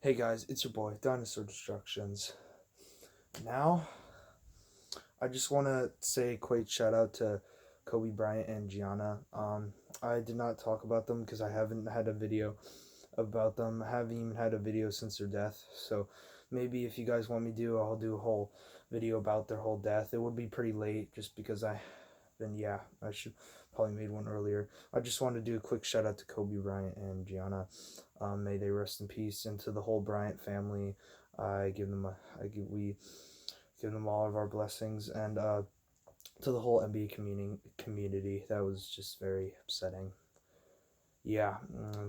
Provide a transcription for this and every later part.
Hey guys, it's your boy, Dinosaur Destructions. Now, I just want to say a quick shout out to Kobe Bryant and Gianna. I did not talk about them because I haven't had a video about them. I haven't even had a video since their death. So maybe if you guys want me to, I'll do a whole video about their whole death. It would be pretty late just because I should probably made one earlier. I just wanted to do a quick shout out to Kobe Bryant and Gianna. May they rest in peace, and to the whole Bryant family. We give them all of our blessings, and to the whole NBA community. That was just very upsetting. Yeah,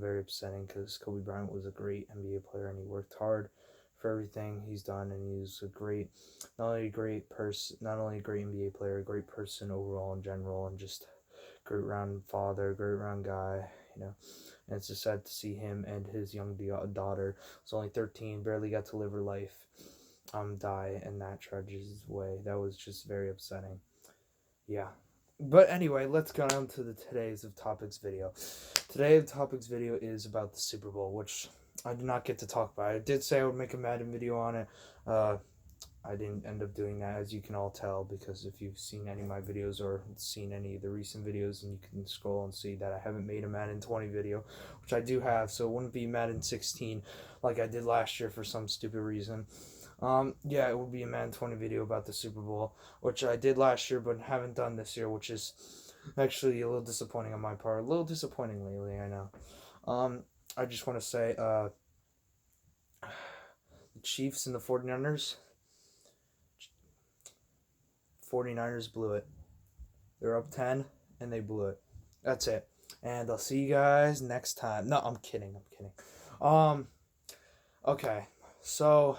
very upsetting because Kobe Bryant was a great NBA player and he worked hard for everything he's done, and he was a great, not only a great NBA player, a great person overall in general, and just great round father, great round guy, you know. And it's just sad to see him and his young daughter, who's only 13, barely got to live her life, die in that tragic way. That was just very upsetting. Yeah. But anyway, let's go on to the today's of topics video. Today's topics video is about the Super Bowl, which I did not get to talk about. I did say I would make a Madden video on it. I didn't end up doing that, as you can all tell, because if you've seen any of my videos or seen any of the recent videos, and you can scroll and see that I haven't made a Madden 20 video, which I do have, so it wouldn't be Madden 16 like I did last year for some stupid reason. Yeah, it would be a Madden 20 video about the Super Bowl, which I did last year but haven't done this year, which is actually a little disappointing on my part. A little disappointing lately, I know. I just want to say, the Chiefs and the 49ers. 49ers blew it. They're up 10 and they blew it. That's it. And I'll see you guys next time. No, I'm kidding. Um, okay. So,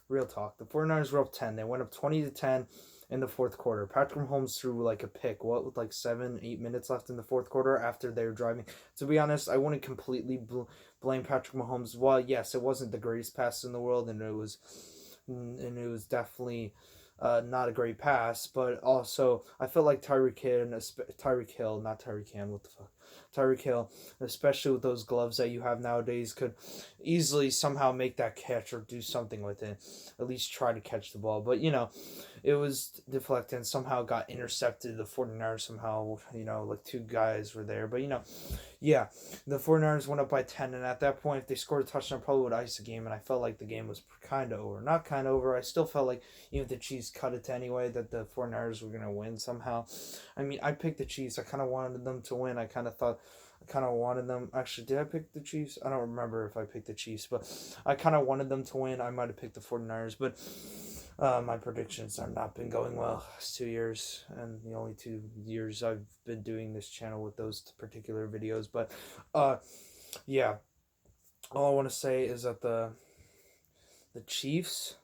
real talk. The 49ers were up 10. They went up 20-10 in the fourth quarter. Patrick Mahomes threw like a pick, with like 7-8 minutes left in the fourth quarter after they were driving. To be honest, I wouldn't completely blame Patrick Mahomes. Well, yes, it wasn't the greatest pass in the world, and it was definitely not a great pass, but also I felt like Tyreek Hill, not Tyreek Hill, what the fuck, Tyreek Hill, especially with those gloves that you have nowadays, could easily somehow make that catch or do something with it, at least try to catch the ball. But it was deflected and somehow got intercepted. The 49ers somehow, like two guys were there, but yeah, the 49ers went up by 10, and at that point, if they scored a touchdown, probably would ice the game, and I felt like the game was kind of over. Not kind of over, I still felt like even if the Chiefs cut it to anyway, that the 49ers were going to win somehow. I mean, I picked the Chiefs. I kind of wanted them to win. I kind of wanted them. Actually, did I pick the Chiefs? I don't remember if I picked the Chiefs, but I kind of wanted them to win. I might have picked the 49ers, but my predictions have not been going well last 2 years, and the only 2 years I've been doing this channel with those particular videos. But yeah, all I want to say is that the Chiefs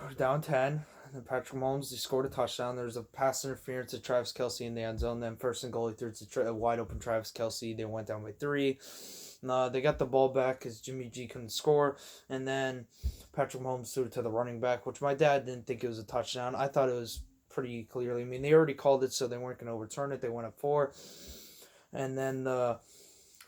were down 10. And Patrick Mahomes, he scored a touchdown. There was a pass interference to Travis Kelce in the end zone. Then first and goal, he threw to a wide open Travis Kelce. They went down by 3. They got the ball back because Jimmy G couldn't score. And then Patrick Mahomes threw it to the running back, which my dad didn't think it was a touchdown. I thought it was pretty clearly. I mean, they already called it, so they weren't going to overturn it. They went up 4. And then the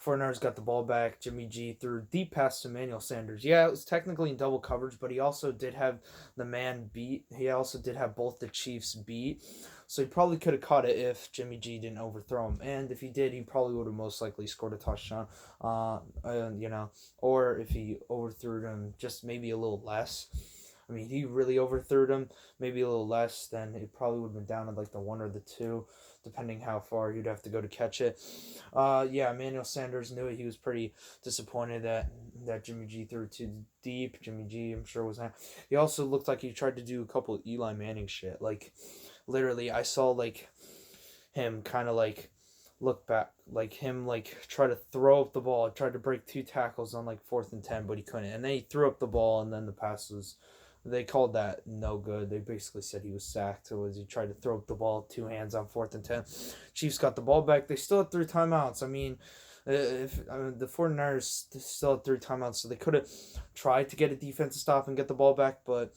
49ers got the ball back. Jimmy G threw deep pass to Emmanuel Sanders. Yeah, it was technically in double coverage, but he also did have the man beat. He also did have both the Chiefs beat. So he probably could have caught it if Jimmy G didn't overthrow him. And if he did, he probably would have most likely scored a touchdown. Or if he overthrew him just maybe a little less. I mean, he really overthrew him, maybe a little less, then it probably would have been down at like the 1 or the 2, depending how far you'd have to go to catch it. Yeah, Emmanuel Sanders knew it. He was pretty disappointed that Jimmy G threw too deep. Jimmy G, I'm sure, was not. He also looked like he tried to do a couple of Eli Manning shit. Like, literally, I saw like him kind of like look back, like him like try to throw up the ball, tried to break 2 tackles on like 4th and 10, but he couldn't. And then he threw up the ball, and then the pass was. They called that no good. They basically said he was sacked. It was he tried to throw up the ball 2 hands on 4th and 10. Chiefs got the ball back. They still had 3 timeouts. I mean, the 49ers still had 3 timeouts, so they could have tried to get a defensive stop and get the ball back, but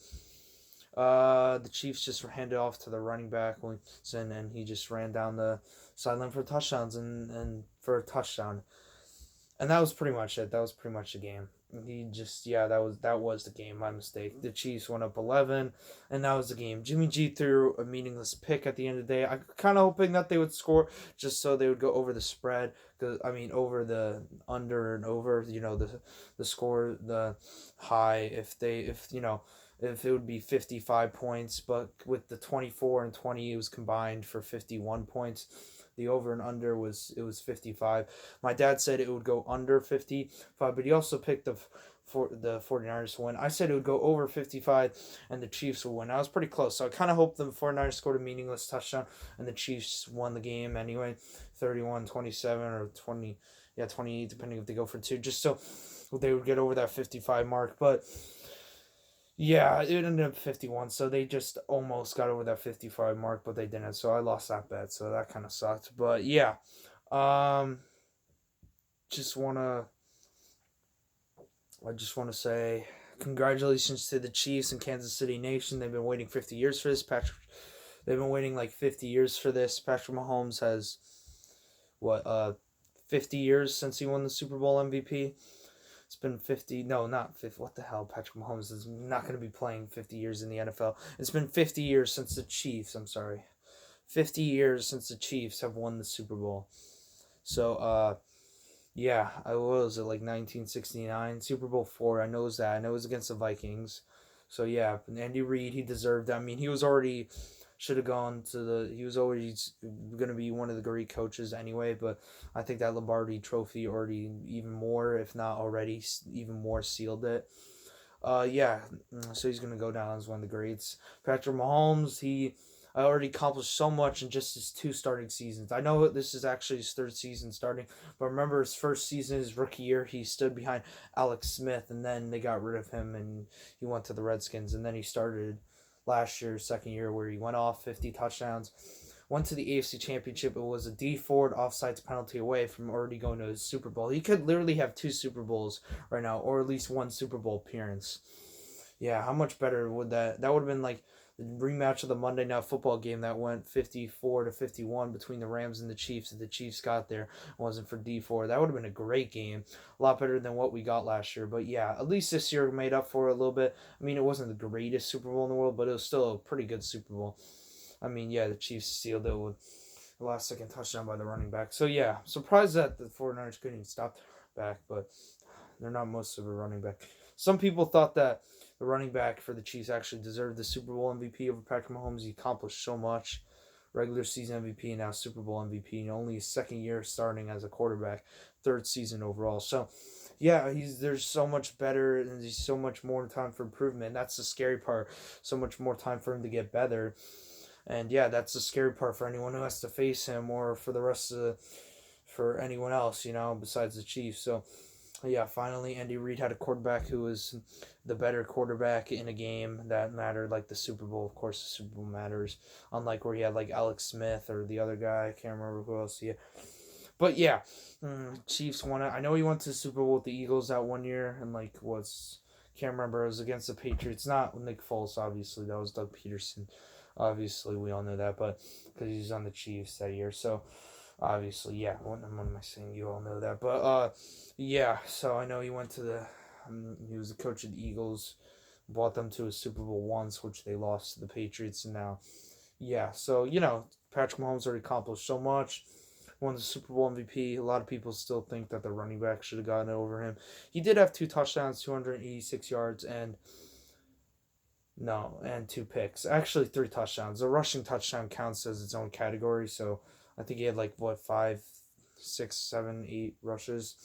the Chiefs just handed off to the running back, and he just ran down the sideline for touchdowns and for a touchdown. And that was pretty much it. That was pretty much the game. He just that was the game. My mistake. The Chiefs went up 11, and that was the game. Jimmy G threw a meaningless pick at the end of the day. I kind of hoping that they would score just so they would go over the spread. Cause I mean over the under and over. The score the high if it would be 55 points, but with the 24 and 20 it was combined for 51 points. The over and under was 55. My dad said it would go under 55, but he also picked for the 49ers to win. I said it would go over 55 and the Chiefs will win. I was pretty close. So I kind of hoped the 49ers scored a meaningless touchdown and the Chiefs won the game anyway, 31-27 or 28 depending if they go for two, just so they would get over that 55 mark. But yeah, it ended up 51, so they just almost got over that 55 mark, but they didn't, so I lost that bet, so that kind of sucked. But yeah, um, just wanna, I just want to say congratulations to the Chiefs and Kansas City Nation. They've been waiting 50 years for this. They've been waiting like 50 years for this. Patrick Mahomes has, 50 years since he won the Super Bowl MVP. It's been 50, no, not 50, what the hell, Patrick Mahomes is not going to be playing 50 years in the NFL. It's been 50 years since the Chiefs, 50 years since the Chiefs have won the Super Bowl. So, yeah, I was at like 1969, Super Bowl 4, I know that. I know it was against the Vikings. So, yeah, Andy Reid, he deserved that. I mean, he was already should have gone to he was always going to be one of the great coaches anyway, but I think that Lombardi trophy already even more, if not already even more, sealed it. Yeah, so he's going to go down as one of the greats. Patrick Mahomes, he already accomplished so much in just his 2 starting seasons. I know this is actually his 3rd season starting, but remember his first season, his rookie year, he stood behind Alex Smith, and then they got rid of him, and he went to the Redskins, and then he started last year, 2nd year, where he went off 50 touchdowns. Went to the AFC Championship. It was a Dee Ford offsides penalty away from already going to his Super Bowl. He could literally have 2 Super Bowls right now, or at least 1 Super Bowl appearance. Yeah, how much better would that would have been like the rematch of the Monday Night Football game that went 54-51 between the Rams and the Chiefs. If the Chiefs got there, it wasn't for Dee Ford, that would have been a great game, a lot better than what we got last year. But yeah, at least this year made up for it a little bit. I mean, it wasn't the greatest Super Bowl in the world, but it was still a pretty good Super Bowl. I mean, yeah, the Chiefs sealed it with the last second touchdown by the running back. So yeah, surprised that the 49ers couldn't even stop back, but they're not most of a running back. Some people thought that the running back for the Chiefs actually deserved the Super Bowl MVP over Patrick Mahomes. He accomplished so much. Regular season MVP and now Super Bowl MVP. And only his 2nd year starting as a quarterback, 3rd season overall. So, yeah, there's so much better and there's so much more time for improvement. That's the scary part. So much more time for him to get better. And yeah, that's the scary part for anyone who has to face him or for the rest of for anyone else, besides the Chiefs. So, yeah, finally, Andy Reid had a quarterback who was the better quarterback in a game that mattered, like the Super Bowl. Of course, the Super Bowl matters, unlike where he had like Alex Smith or the other guy. I can't remember who else he had. But yeah, Chiefs won it. I know he went to the Super Bowl with the Eagles that one year, and can't remember. It was against the Patriots, not Nick Foles, obviously. That was Doug Peterson. Obviously, we all know that, but because he was on the Chiefs that year, so. Obviously, yeah. What am I saying? You all know that, but yeah. So I know he went to he was the coach of the Eagles, brought them to a Super Bowl once, which they lost to the Patriots, and now, yeah. So Patrick Mahomes already accomplished so much. Won the Super Bowl MVP. A lot of people still think that the running back should have gotten it over him. He did have 2 touchdowns, 286 yards, and 2 picks. Actually, 3 touchdowns. The rushing touchdown counts as its own category, so. I think he had 5, 6, 7, 8 rushes.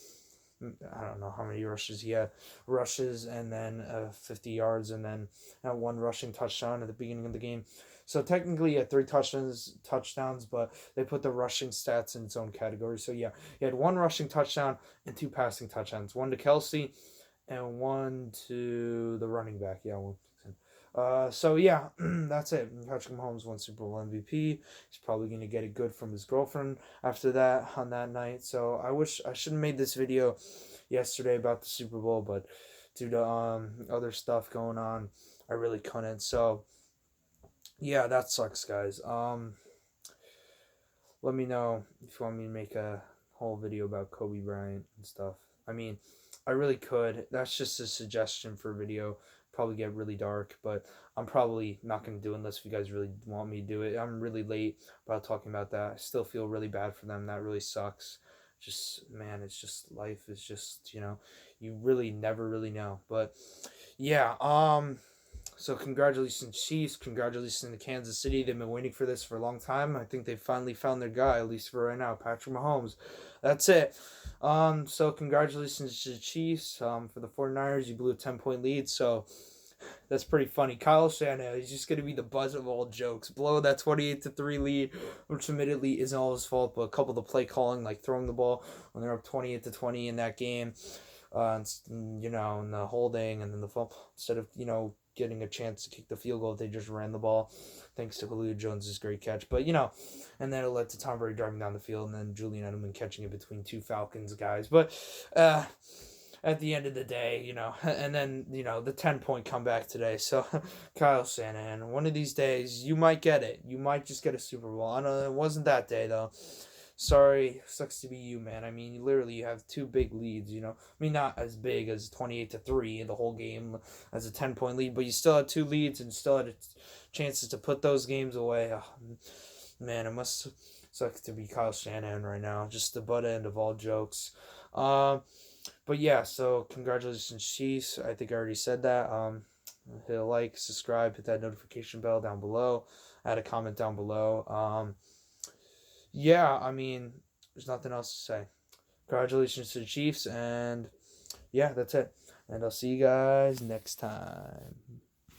I don't know how many rushes he had. Rushes and then 50 yards and then 1 rushing touchdown at the beginning of the game. So technically he had 3 touchdowns, but they put the rushing stats in its own category. So yeah, he had 1 rushing touchdown and 2 passing touchdowns. 1 to Kelsey and 1 to the running back. Yeah, so yeah, that's it. Patrick Mahomes won Super Bowl MVP. He's probably gonna get it good from his girlfriend after that on that night. So I wish I should have made this video yesterday about the Super Bowl, but due to other stuff going on, I really couldn't. So yeah, that sucks, guys. Let me know if you want me to make a whole video about Kobe Bryant and stuff. I mean, I really could. That's just a suggestion for a video. Probably get really dark, but I'm probably not going to do it unless you guys really want me to do it. I'm really late about talking about that. I still feel really bad for them. That really sucks. Just, man, it's just life is just, you really never really know. But yeah, so congratulations, Chiefs. Congratulations to Kansas City. They've been waiting for this for a long time. I think they finally found their guy, at least for right now, Patrick Mahomes. That's it. So congratulations to the Chiefs. For the 49ers, you blew a 10-point lead. So that's pretty funny. Kyle Shanahan, he's just going to be the buzz of all jokes. Blow that 28-3 lead, which admittedly isn't all his fault, but a couple of the play calling, like throwing the ball when they're up 28-20 in that game, and the holding and then the fall, instead of, getting a chance to kick the field goal, they just ran the ball, thanks to Julio Jones' great catch. But, and then it led to Tom Brady driving down the field, and then Julian Edelman catching it between two Falcons guys. But, at the end of the day, and then, the 10-point comeback today. So, Kyle Shanahan, one of these days, you might get it. You might just get a Super Bowl. I know it wasn't that day, though. Sorry, sucks to be you, man. I mean, you have two big leads, I mean, not as big as 28-3 in the whole game as a 10-point lead, but you still had two leads and still had chances to put those games away. Oh, man, it must suck to be Kyle Shanahan right now. Just the butt end of all jokes. But yeah, so congratulations, Chiefs. I think I already said that. Hit a like, subscribe, hit that notification bell down below, add a comment down below. Yeah, I mean, there's nothing else to say. Congratulations to the Chiefs, and yeah, that's it. And I'll see you guys next time.